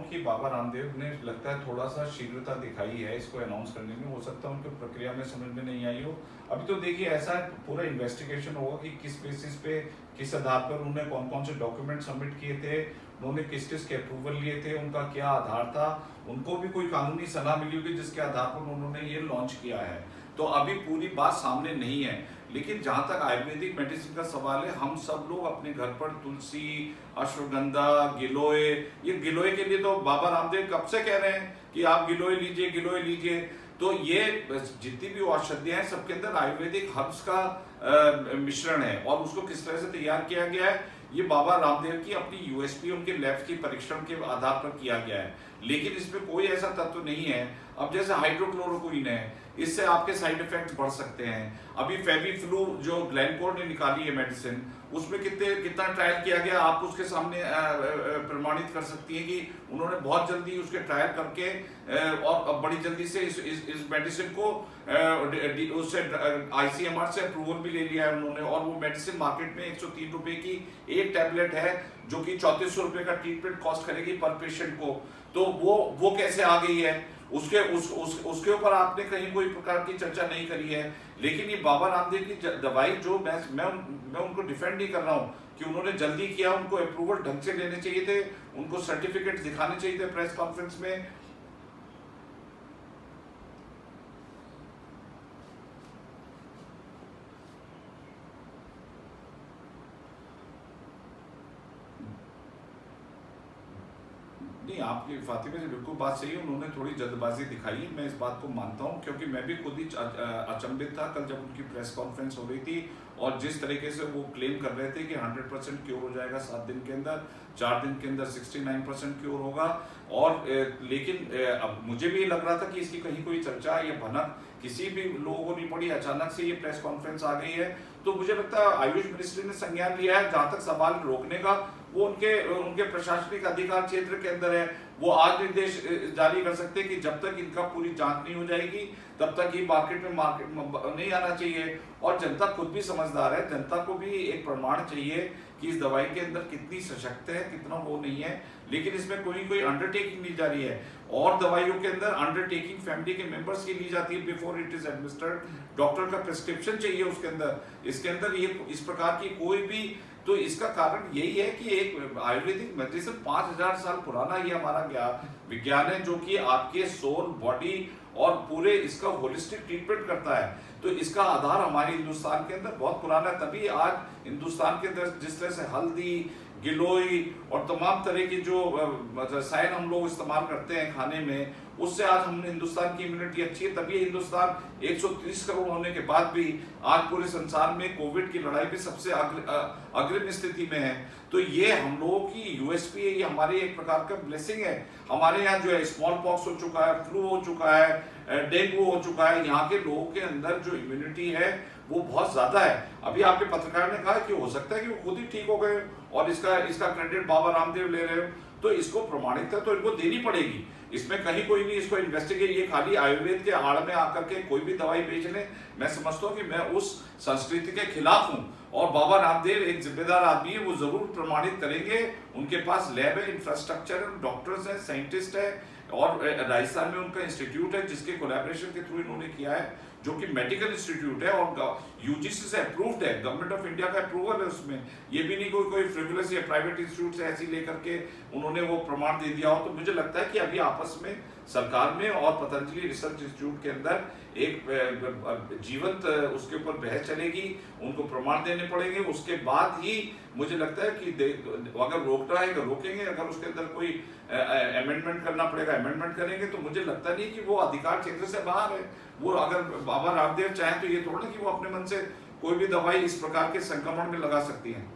हूँ कि बाबा रामदेव ने लगता है थोड़ा सा शीघ्रता दिखाई है इसको अनाउंस करने में। हो सकता है उनको प्रक्रिया में समझ में नहीं आई हो। अभी तो देखिए ऐसा पूरा इन्वेस्टिगेशन होगा कि किस बेसिस पे, किस आधार पर उन्होंने कौन कौन से डॉक्यूमेंट सबमिट किए थे, उन्होंने किस किस के अप्रूवल लिए थे, उनका क्या आधार था, उनको भी कोई कानूनी सलाह मिली होगी जिसके आधार पर उन्होंने ये लॉन्च किया है। तो अभी पूरी बात सामने नहीं है। लेकिन जहां तक आयुर्वेदिक मेडिसिन का सवाल है, हम सब लोग अपने घर पर तुलसी, अश्वगंधा, गिलोय, ये गिलोय के लिए तो बाबा रामदेव कब से कह रहे हैं कि आप गिलोय लीजिए, गिलोय लीजिए। तो ये जितनी भी औषधियां हैं सबके अंदर आयुर्वेदिक हर्ब्स का मिश्रण है, और उसको किस तरह से तैयार किया गया है ये बाबा रामदेव की अपनी यूएसपी, उनके लैब की परीक्षण के आधार पर किया गया है। लेकिन इसमें कोई ऐसा तत्व नहीं है, अब जैसे हाइड्रोक्लोरोक्विन है, इससे आपके साइड इफेक्ट्स बढ़ सकते हैं। अभी फेविफ्लू जो ग्लेनकोर ने निकाली है मेडिसिन, उसमें कितना ट्रायल किया गया, आप उसके सामने प्रमाणित कर सकती हैं कि उन्होंने बहुत जल्दी उसके ट्रायल करके और बड़ी जल्दी से इस मेडिसिन को उससे आईसीएमआर से अप्रूवल भी ले लिया है उन्होंने। और वो मेडिसिन मार्केट में 103 रुपए की एक टैबलेट है, जो कि 3400 रुपए का ट्रीटमेंट कॉस्ट करेगी पर पेशेंट को। तो वो कैसे आ गई है, उसके ऊपर आपने कहीं कोई प्रकार की चर्चा नहीं करी है। लेकिन ये बाबा रामदेव की दवाई, जो मैं उनको डिफेंड नहीं कर रहा हूँ कि उन्होंने जल्दी किया, उनको अप्रूवल ढंग से लेने चाहिए थे, उनको सर्टिफिकेट दिखाने चाहिए थे प्रेस कॉन्फ्रेंस में। नहीं, आपकी फातिमा से बिल्कुल बात सही है, उन्होंने थोड़ी जल्दबाजी दिखाई है, मैं इस बात को मानता हूं, क्योंकि मैं भी खुद ही अचंभित था कल जब उनकी प्रेस कॉन्फ्रेंस हो रही थी, और जिस तरीके से वो क्लेम कर रहे थे कि 100% क्योर हो जाएगा 7 दिन के अंदर, 4 दिन के अंदर 69% क्योर होगा। और लेकिन अब मुझे भी लग रहा था कि इसकी कहीं कोई चर्चा या भनक किसी भी लोगों को नहीं पड़ी, अचानक से ये प्रेस कॉन्फ्रेंस आ गई है। तो मुझे लगता है आयुष मिनिस्ट्री ने संज्ञान लिया है। जहां तक सवाल रोकने का, वो उनके प्रशासनिक अधिकार क्षेत्र के अंदर है, वो आज निर्देश जारी कर सकते हैं कि जब तक इनका पूरी जांच नहीं हो जाएगी तब तक ये मार्केट में नहीं आना चाहिए। और जनता खुद भी समझदार है, जनता को भी एक प्रमाण चाहिए कि इस दवाई के अंदर कितनी सशक्त है, कितना वो नहीं है। लेकिन इसमें कोई अंडरटेकिंग नहीं जा रही है, और दवाइयों के अंदर अंडरटेकिंग फैमिली के मेंबर्स की ली जाती है before it is administered. Doctor का प्रिस्क्रिप्शन चाहिए उसके अंदर, इसके अंदर ये इस प्रकार की कोई भी। तो इसका कारण यही है कि एक आयुर्वेदिक मेडिसिन 5000 साल पुराना ये हमारा विज्ञान है, जो कि आपके सोल, बॉडी और पूरे इसका होलिस्टिक ट्रीटमेंट करता है। तो इसका आधार हमारे हिंदुस्तान के अंदर बहुत पुराना है, तभी आज हिंदुस्तान के अंदर जिस तरह से हल्दी, गिलोय और तमाम तरह की जो रसायन हम लोग इस्तेमाल करते हैं खाने में, उससे आज हमने हिंदुस्तान की इम्यूनिटी अच्छी है। तभी हिंदुस्तान 130 करोड़ होने के बाद भी आज पूरे संसार में कोविड की लड़ाई में सबसे अग्रिम स्थिति में है। तो ये हम लोगों की यूएसपी है, ये हमारे एक प्रकार का ब्लेसिंग है। हमारे यहाँ जो है स्मॉल पॉक्स हो चुका है, फ्लू हो चुका है, डेंगू हो चुका है, यहाँ के लोगों के अंदर जो इम्यूनिटी है वो बहुत ज्यादा है। अभी आपके पत्रकार ने कहा कि हो सकता है कि वो खुद ही ठीक हो गए, और इसका क्रेडिट बाबा रामदेव ले रहे हो, तो इसको प्रमाणित है तो इनको देनी पड़ेगी। इसमें कहीं कोई नहीं इसको इन्वेस्टिगेट, ये खाली आयुर्वेद के आड़ में आकर के कोई भी दवाई बेच ले। मैं समझता हूँ कि मैं उस संस्कृति के खिलाफ हूँ, और बाबा रामदेव एक जिम्मेदार आदमी है, वो जरूर प्रमाणित करेंगे। उनके पास लैब है, इंफ्रास्ट्रक्चर है, डॉक्टर्स है, साइंटिस्ट है, और राजस्थान में उनका इंस्टीट्यूट है जिसके कोलैबोरेशन के थ्रू इन्होंने किया है, जो कि मेडिकल इंस्टीट्यूट है और यूजीसी से अप्रूव्ड है, गवर्नमेंट ऑफ इंडिया का अप्रूवल है उसमें। ये भी नहीं कोई फ्रिवुलस या प्राइवेट इंस्टीट्यूट से ऐसी लेकर के उन्होंने वो प्रमाण दे दिया हो। तो मुझे लगता है कि अभी आपस में सरकार में और पतंजलि रिसर्च इंस्टीट्यूट के अंदर एक जीवंत उसके ऊपर बहस चलेगी, उनको प्रमाण देने पड़ेंगे। उसके बाद ही मुझे लगता है कि अगर रोकना है तो रोकेंगे, अगर उसके अंदर कोई अमेंडमेंट करना पड़ेगा अमेंडमेंट करेंगे। तो मुझे लगता नहीं कि वो अधिकार क्षेत्र से बाहर है। वो अगर बाबा रामदेव चाहें तो ये थोड़ा कि वो अपने मन से कोई भी दवाई इस प्रकार के संक्रमण में लगा सकती हैं।